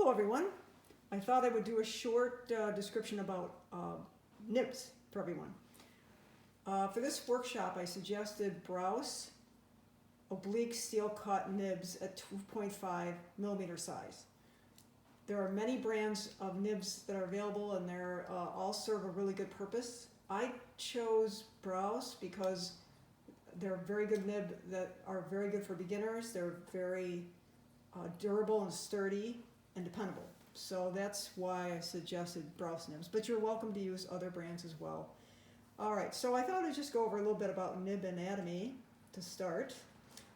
Hello everyone. I thought I would do a short description about nibs for everyone. For this workshop I suggested Browse oblique steel cut nibs at 2.5 millimeter size. There are many brands of nibs that are available and they're all serve a really good purpose. I chose Browse because they're a very good nib that are very good for beginners. They're very durable and sturdy and dependable. So that's why I suggested Browse nibs, but you're welcome to use other brands as well. Alright, so I thought I'd just go over a little bit about nib anatomy to start.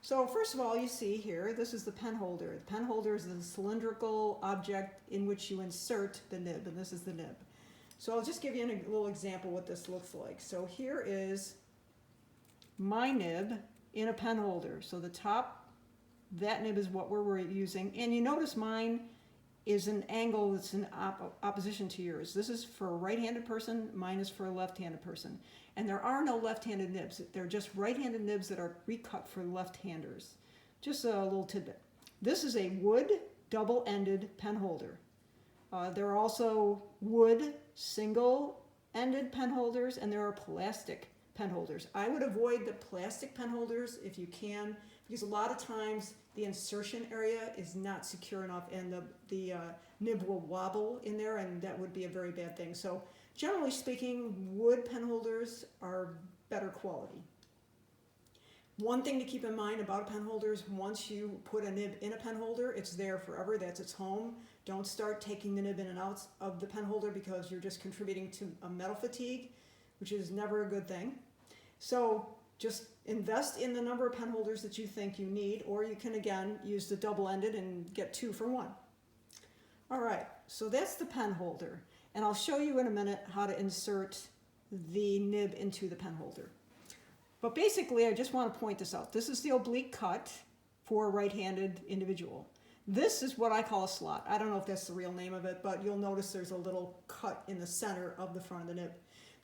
So first of all, you see here, this is the pen holder. The pen holder is the cylindrical object in which you insert the nib, and this is the nib. So I'll just give you a little example what this looks like. So here is my nib in a pen holder. So the top, that nib is what we're using, and you notice mine is an angle that's in opposition to yours. This is for a right-handed person, mine is for a left-handed person. And there are no left-handed nibs. They're just right-handed nibs that are recut for left-handers. Just a little tidbit. This is a wood double-ended pen holder. There are also wood single-ended pen holders, and there are plastic pen holders. I would avoid the plastic pen holders if you can, because a lot of times the insertion area is not secure enough and the nib will wobble in there, and that would be a very bad thing. So generally speaking, wood pen holders are better quality. One thing to keep in mind about a pen holder is once you put a nib in a pen holder, it's there forever. That's its home. Don't start taking the nib in and out of the pen holder because you're just contributing to a metal fatigue, which is never a good thing. So just invest in the number of pen holders that you think you need, or you can again use the double-ended and get 2 for 1. All right, so that's the pen holder, and I'll show you in a minute how to insert the nib into the pen holder. But basically, I just want to point this out. This is the oblique cut for a right-handed individual. This is what I call a slot. I don't know if that's the real name of it, but you'll notice there's a little cut in the center of the front of the nib.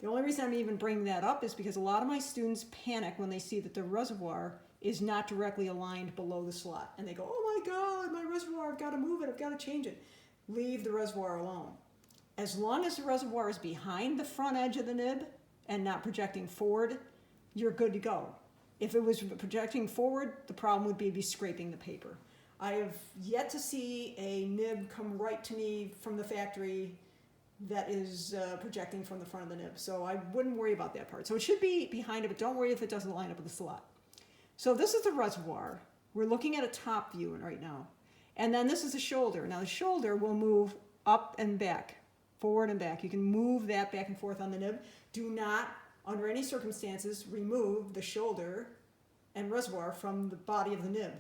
The only reason I'm even bringing that up is because a lot of my students panic when they see that the reservoir is not directly aligned below the slot. And they go, oh my God, my reservoir, I've got to move it, I've got to change it. Leave the reservoir alone. As long as the reservoir is behind the front edge of the nib and not projecting forward, you're good to go. If it was projecting forward, the problem would be scraping the paper. I have yet to see a nib come right to me from the factory that is projecting from the front of the nib. So I wouldn't worry about that part. So it should be behind it, but don't worry if it doesn't line up with the slot. So this is the reservoir. We're looking at a top view right now. And then this is the shoulder. Now the shoulder will move up and back, forward and back. You can move that back and forth on the nib. Do not, under any circumstances, remove the shoulder and reservoir from the body of the nib.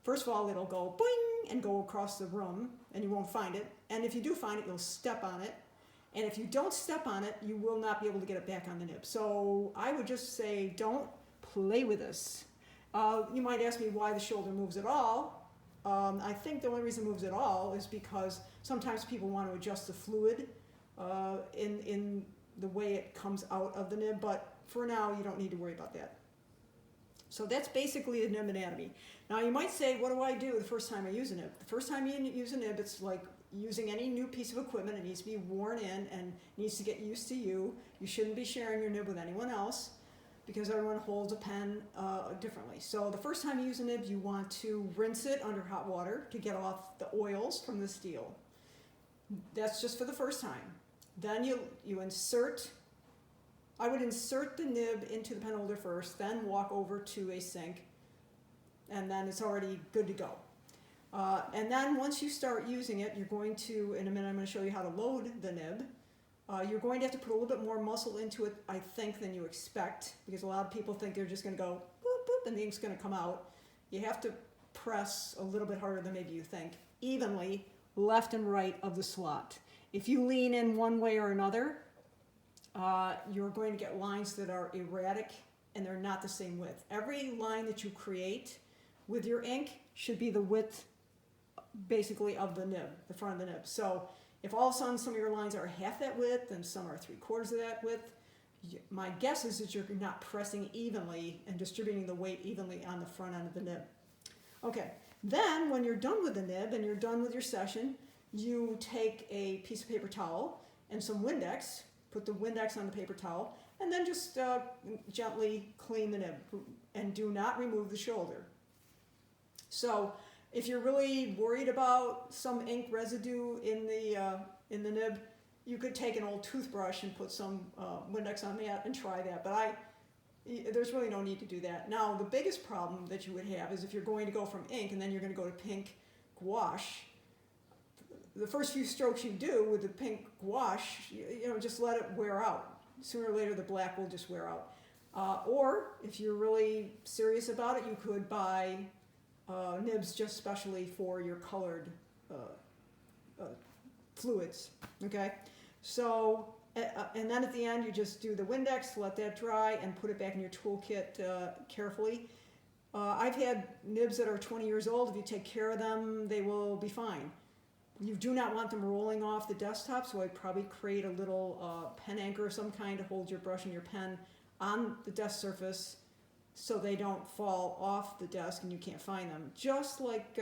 First of all, it'll go boing and go across the room, and you won't find it. And if you do find it, you'll step on it. And if you don't step on it, you will not be able to get it back on the nib. So I would just say don't play with this. You might ask me why the shoulder moves at all. I think the only reason it moves at all is because sometimes people want to adjust the fluid in the way it comes out of the nib, but for now you don't need to worry about that. So that's basically the nib anatomy. Now you might say, what do I do the first time I use a nib? The first time you use a nib, it's like using any new piece of equipment. It needs to be worn in and needs to get used to you. You shouldn't be sharing your nib with anyone else because everyone holds a pen differently. So the first time you use a nib, you want to rinse it under hot water to get off the oils from the steel. That's just for the first time. Then you insert, I would insert the nib into the pen holder first, then walk over to a sink, and then it's already good to go. And then once you start using it, you're going to, in a minute I'm going to show you how to load the nib. You're going to have to put a little bit more muscle into it, I think, than you expect, because a lot of people think they're just going to go boop, boop, and the ink's going to come out. You have to press a little bit harder than maybe you think, evenly, left and right of the slot. If you lean in one way or another, you're going to get lines that are erratic and they're not the same width. Every line that you create with your ink should be the width basically of the nib, the front of the nib. So if all of a sudden some of your lines are half that width and some are 3/4 of that width, my guess is that you're not pressing evenly and distributing the weight evenly on the front end of the nib. Okay, then when you're done with the nib and you're done with your session, you take a piece of paper towel and some Windex, put the Windex on the paper towel, and then just gently clean the nib, and do not remove the shoulder. So if you're really worried about some ink residue in the nib, you could take an old toothbrush and put some Windex on that and try that. But there's really no need to do that. Now, the biggest problem that you would have is if you're going to go from ink and then you're going to go to pink gouache. The first few strokes you do with the pink gouache, just let it wear out. Sooner or later, the black will just wear out. Or if you're really serious about it, you could buy nibs just specially for your colored fluids. Okay, so and then at the end you just do the Windex, let that dry, and put it back in your toolkit carefully. I've had nibs that are 20 years old. If you take care of them, they will be fine. You do not want them rolling off the desktop, so I'd probably create a little pen anchor of some kind to hold your brush and your pen on the desk surface so they don't fall off the desk and you can't find them. Just like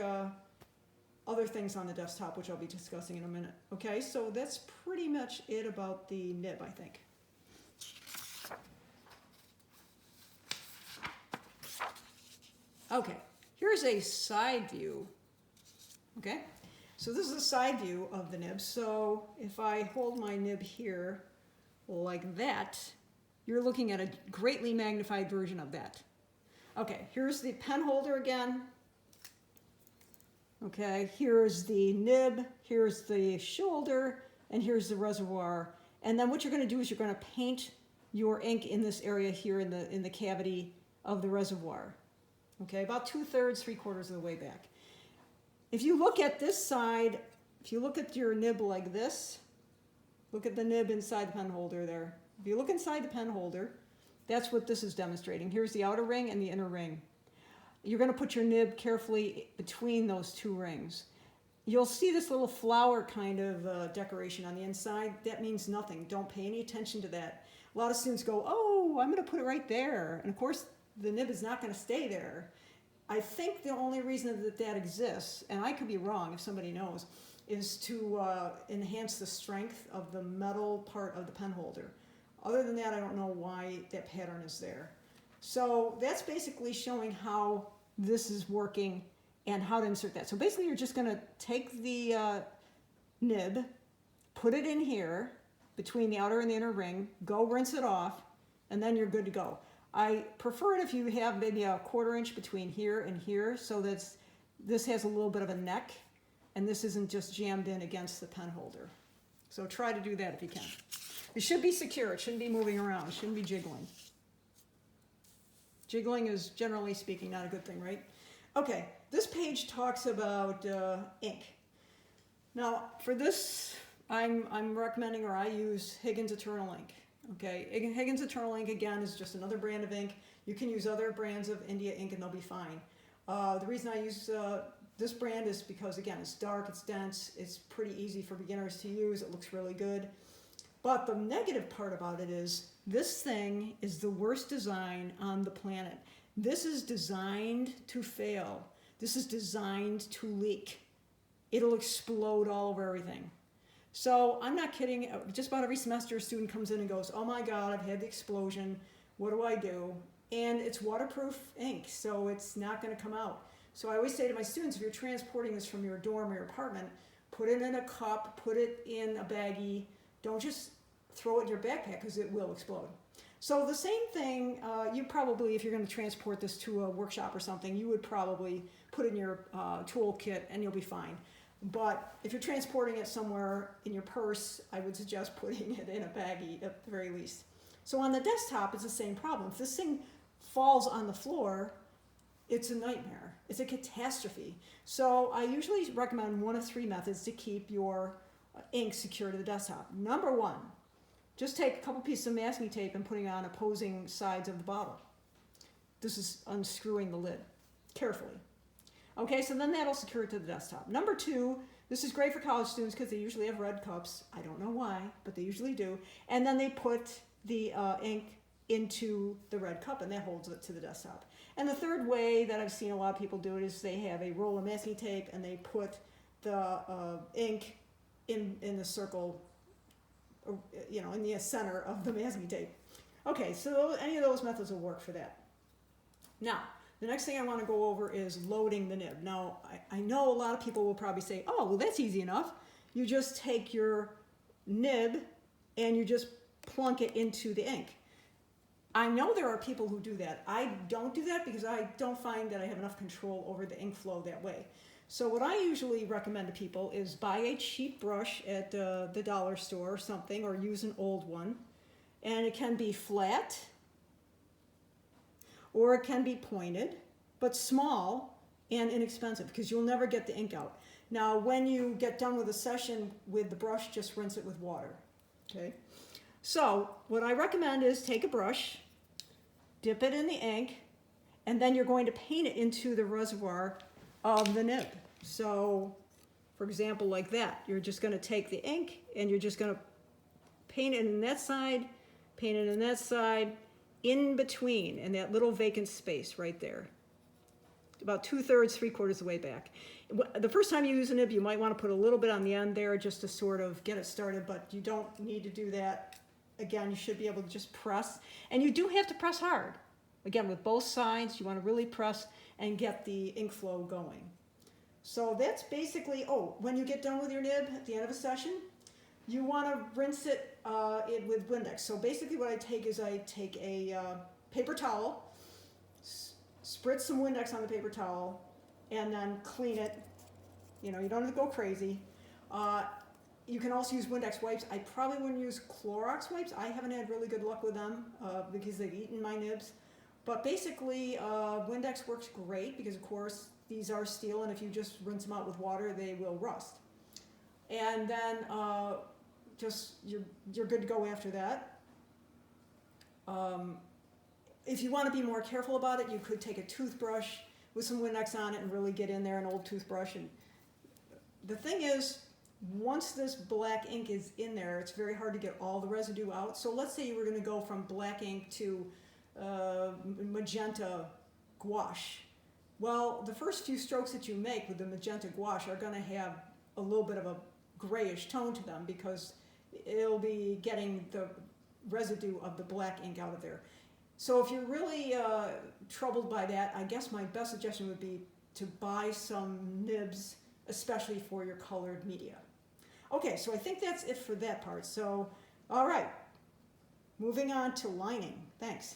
other things on the desktop, which I'll be discussing in a minute. Okay, so that's pretty much it about the nib, I think. Okay, here's a side view. Okay, so this is a side view of the nib. So if I hold my nib here like that, you're looking at a greatly magnified version of that. Okay, here's the pen holder again. Okay, here's the nib, here's the shoulder, and here's the reservoir. And then what you're going to do is you're going to paint your ink in this area here in the cavity of the reservoir. Okay, about 2/3, 3/4 of the way back. If you look at this side, if you look at your nib like this, look at the nib inside the pen holder there. If you look inside the pen holder, that's what this is demonstrating. Here's the outer ring and the inner ring. You're going to put your nib carefully between those two rings. You'll see this little flower kind of decoration on the inside. That means nothing. Don't pay any attention to that. A lot of students go, oh, I'm going to put it right there. And of course, the nib is not going to stay there. I think the only reason that exists, and I could be wrong if somebody knows, is to enhance the strength of the metal part of the pen holder. Other than that, I don't know why that pattern is there. So that's basically showing how this is working and how to insert that. So basically you're just going to take the nib, put it in here between the outer and the inner ring, go rinse it off, and then you're good to go. I prefer it if you have maybe a 1/4 inch between here and here, so that this has a little bit of a neck and this isn't just jammed in against the pen holder. So try to do that if you can. It should be secure. It shouldn't be moving around. It shouldn't be jiggling. Jiggling is, generally speaking, not a good thing, right? Okay, this page talks about ink. Now, for this, I'm recommending, or I use Higgins Eternal ink. Okay, Higgins Eternal ink, again, is just another brand of ink. You can use other brands of India ink and they'll be fine. The reason I use this brand is because, again, it's dark, it's dense, it's pretty easy for beginners to use, it looks really good. But the negative part about it is this thing is the worst design on the planet. This is designed to fail. This is designed to leak. It'll explode all over everything. So I'm not kidding. Just about every semester a student comes in and goes, oh my God, I've had the explosion. What do I do? And it's waterproof ink, so it's not going to come out. So I always say to my students, if you're transporting this from your dorm or your apartment, put it in a cup, put it in a baggie. Don't just throw it in your backpack because it will explode. So the same thing, you probably, if you're going to transport this to a workshop or something, you would probably put it in your toolkit and you'll be fine. But if you're transporting it somewhere in your purse, I would suggest putting it in a baggie at the very least. So on the desktop, it's the same problem. If this thing falls on the floor, it's a nightmare. It's a catastrophe. So I usually recommend one of 3 methods to keep your ink secure to the desktop. Number 1, just take a couple pieces of masking tape and putting it on opposing sides of the bottle. This is unscrewing the lid carefully. Okay, so then that'll secure it to the desktop. Number 2, this is great for college students because they usually have red cups. I don't know why, but they usually do. And then they put the ink into the red cup and that holds it to the desktop. And the third way that I've seen a lot of people do it is they have a roll of masking tape and they put the ink in the circle, you know, in the center of the masking tape. Okay, so any of those methods will work for that. Now, the next thing I want to go over is loading the nib. Now, I know a lot of people will probably say, oh, well, that's easy enough. You just take your nib and you just plunk it into the ink. I know there are people who do that. I don't do that because I don't find that I have enough control over the ink flow that way. So what I usually recommend to people is buy a cheap brush at the dollar store or something, or use an old one. And it can be flat, or it can be pointed, but small and inexpensive, because you'll never get the ink out. Now, when you get done with a session with the brush, just rinse it with water, okay? So what I recommend is take a brush, dip it in the ink, and then you're going to paint it into the reservoir of the nib. So, for example, like that, you're just going to take the ink and you're just going to paint it in that side, paint it in that side, in between, in that little vacant space right there. About 2/3, 3/4 of the way back. The first time you use a nib, you might want to put a little bit on the end there just to sort of get it started, but you don't need to do that. Again, you should be able to just press, and you do have to press hard. Again, with both sides, you want to really press and get the ink flow going. So that's basically, oh, when you get done with your nib at the end of a session, you want to rinse it with Windex. So basically what I take is I take a paper towel, spritz some Windex on the paper towel, and then clean it. You know, you don't have to go crazy. You can also use Windex wipes. I probably wouldn't use Clorox wipes. I haven't had really good luck with them because they've eaten my nibs. But basically, Windex works great because, of course, these are steel, and if you just rinse them out with water, they will rust. And then just you're good to go after that. If you want to be more careful about it, you could take a toothbrush with some Windex on it and really get in there, an old toothbrush. And the thing is, once this black ink is in there, it's very hard to get all the residue out. So let's say you were going to go from black ink to magenta gouache. Well, the first few strokes that you make with the magenta gouache are going to have a little bit of a grayish tone to them because it'll be getting the residue of the black ink out of there. So if you're really troubled by that, I guess my best suggestion would be to buy some nibs, especially for your colored media. Okay, so I think that's it for that part. So, all right, moving on to lining. Thanks.